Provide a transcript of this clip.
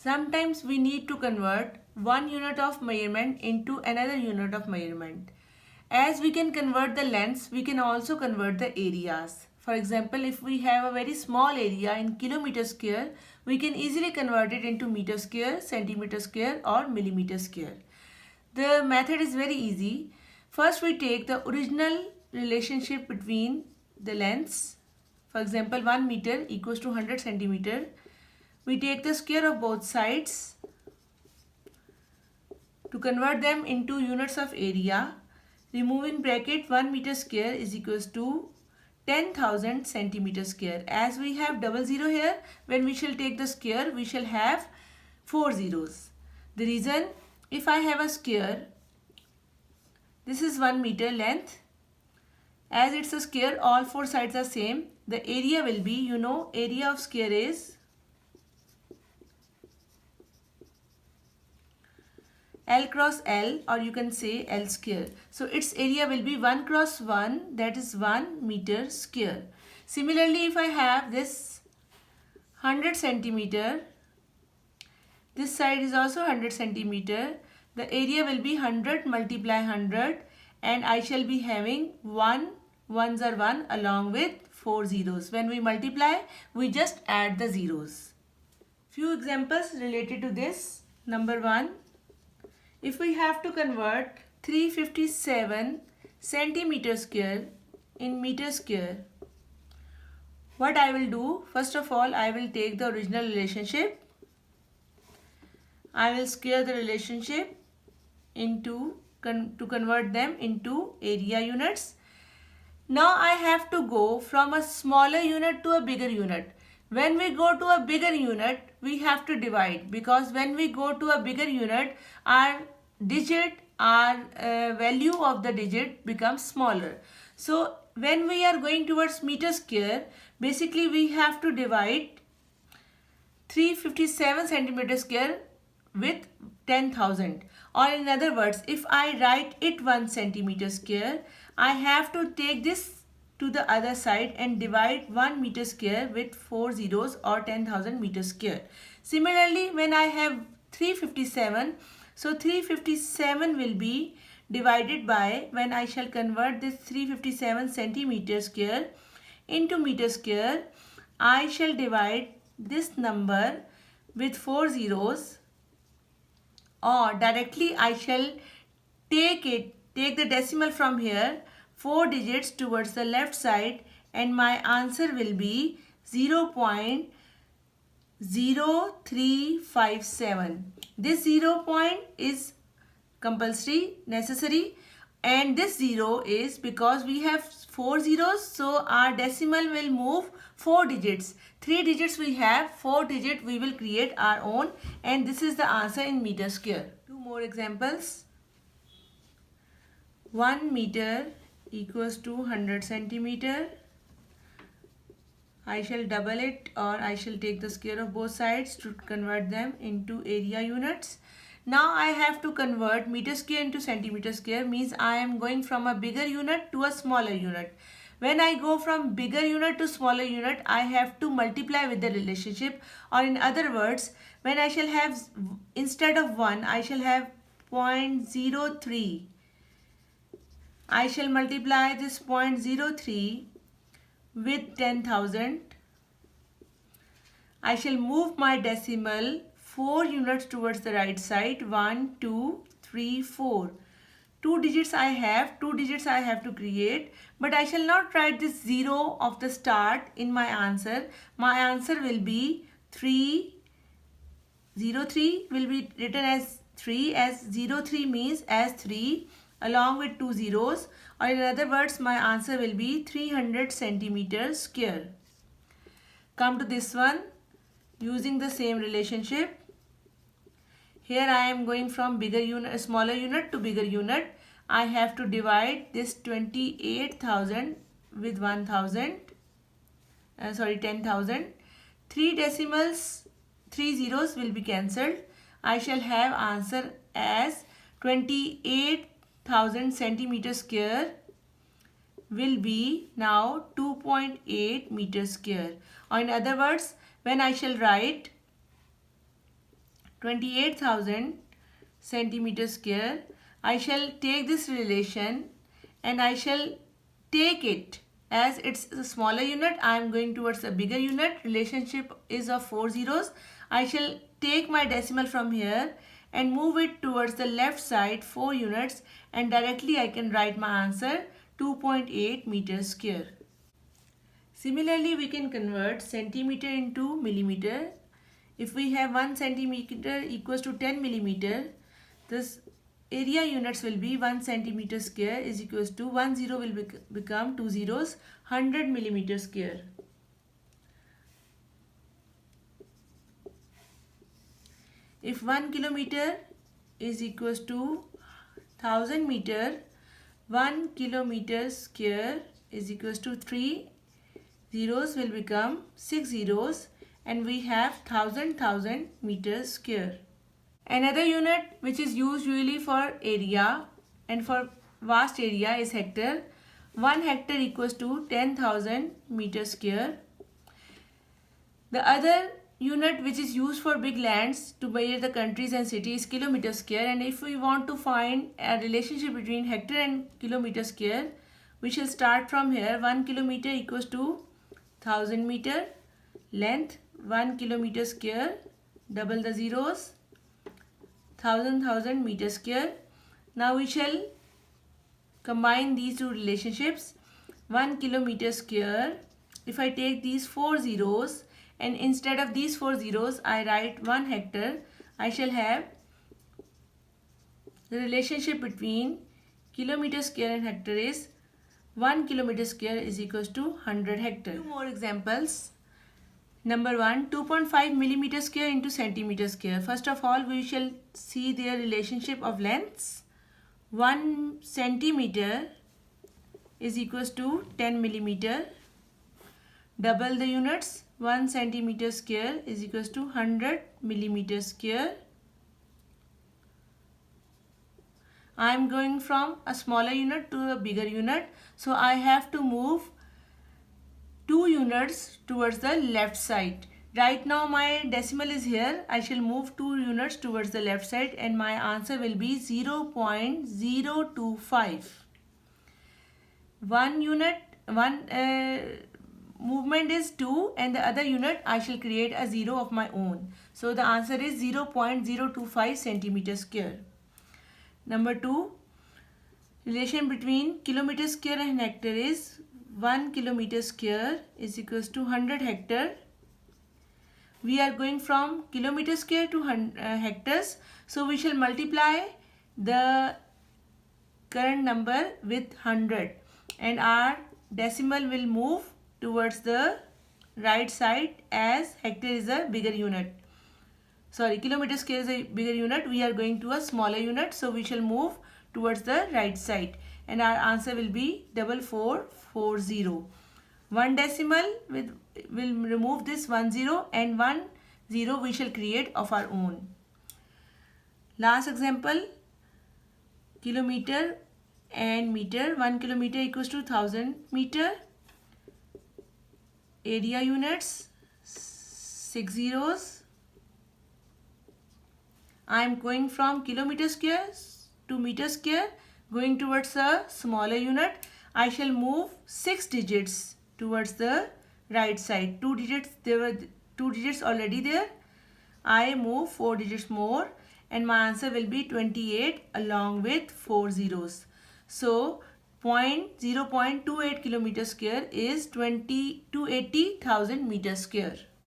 Sometimes we need to convert one unit of measurement into another unit of measurement. As we can convert the lengths, we can also convert the areas. For example, if we have a very small area in kilometer square, we can easily convert it into meter square, centimeter square or millimeter square. The method is very easy. First we take the original relationship between the lengths. For example, 1 meter equals to 100 centimeter. We take the square of both sides to convert them into units of area. Remove in bracket 1 meter square is equals to 10,000 centimeter square. As we have double zero here, when we shall take the square, we shall have 4 zeros. The reason, if I have a square, this is 1 meter length. As it's a square, all four sides are same. The area will be, area of square is L cross L, or you can say L square. So its area will be 1 cross 1, that is 1 meter square. Similarly, if I have this 100 centimeter, this side is also 100 centimeter, the area will be 100 multiply 100, and I shall be having 1, ones are 1 along with 4 zeros. When we multiply, we just add the zeros. Few examples related to this. Number 1. If we have to convert 357 centimeter square in meter square, what I will do, first of all, I will take the original relationship. I will square the relationship to convert them into area units. Now I have to go from a smaller unit to a bigger unit. When we go to a bigger unit, we have to divide, because when we go to a bigger unit, our value of the digit becomes smaller. So when we are going towards meter square, basically we have to divide 357 centimeter square with 10,000. Or in other words, if I write it 1 centimeter square, I have to take this to the other side and divide 1 meter square with 4 zeros, or 10,000 meter square. Similarly, when I have 357, so 357 will be divided by, when I shall convert this 357 centimeter square into meter square, I shall divide this number with 4 zeros, or directly I shall take the decimal from here, 4 digits towards the left side, and my answer will be 0.0357. This 0 point is compulsory, necessary, and this 0 is because we have 4 zeros, so our decimal will move 4 digits. 3 digits we have, 4 digit we will create our own, and this is the answer in meter square. Two more examples. 1 meter equals to 100 centimeter. I shall double it, or I shall take the square of both sides to convert them into area units. Now I have to convert meter square into centimeter square, means I am going from a bigger unit to a smaller unit. When I go from bigger unit to smaller unit, I have to multiply with the relationship, or in other words, when I shall have, instead of 1, I shall have 0.03. I shall multiply this 0.03 with 10,000. I shall move my decimal 4 units towards the right side. 1, 2, 3, 4. 2 digits I have to create, but I shall not write this 0 of the start in my answer. My answer will be 303 will be written as 3, as 03 means as 3 along with 2 zeros, or in other words, my answer will be 300 centimeter square. Come to this one, using the same relationship. Here I am going from smaller unit to bigger unit. I have to divide this 28,000 with 10,000. 3 decimals, 3 zeros will be cancelled. I shall have answer as 28,000 centimeter square will be now 2.8 meter square. Or in other words, when I shall write 28,000 centimeters square. I shall take this relation and I shall take it as it's a smaller unit. I am going towards a bigger unit. Relationship is of 4 zeros. I shall take my decimal from here and move it towards the left side 4 units, and directly I can write my answer 2.8 meters square. Similarly, we can convert centimeter into millimeter. If we have 1 centimeter equals to 10 millimeter, this area units will be 1 centimeter square is equals to 1 zero will become 2 zeros, 100 millimeter square. If 1 kilometer is equals to 1000 meter, 1 kilometer square is equals to 3 zeros will become 6 zeros, and we have 1000 meters square. Another unit which is used usually for area and for vast area is hectare. 1 hectare equals to 10,000 meters square. The other unit which is used for big lands to measure the countries and cities is kilometer square, and if we want to find a relationship between hectare and kilometer square, we shall start from here. 1 kilometer equals to 1000 meter, length 1 kilometer square, double the zeros, 1000 meter square. Now we shall combine these two relationships. 1 kilometer square, if I take these 4 zeros and instead of these 4 zeros I write 1 hectare, I shall have the relationship between kilometer square and hectare is 1 kilometer square is equals to 100 hectare. Two more examples. Number 1, 2.5 millimeter square into centimeter square. First of all, we shall see their relationship of lengths. 1 centimeter is equals to 10 millimeter. Double the units. 1 centimeter square is equals to 100 millimeter square. I am going from a smaller unit to a bigger unit, so I have to move 2 units towards the left side. Right now my decimal is here. I shall move 2 units towards the left side and my answer will be 0.025. One movement is 2 and the other unit I shall create a 0 of my own. So the answer is 0.025 centimeter square. Number 2, relation between kilometer square and hectare is 1 kilometer square is equals to 100 hectare. We are going from kilometer square to hectares, so we shall multiply the current number with 100 and our decimal will move towards the right side as hectare is a bigger unit. Sorry, kilometer square is a bigger unit. We are going to a smaller unit, so we shall move towards the right side and our answer will be 4440. One decimal will remove this 10 and 10 we shall create of our own. Last example, kilometer and meter. 1 kilometer equals to 1000 meter. Area units 6 zeros. I am going from kilometer square to meter square, going towards a smaller unit. I shall move 6 digits towards the right side. 2 digits, there were 2 digits already there. I move 4 digits more and my answer will be 28 along with 4 zeros. So 0.28 kilometer square is 80,000 meters square.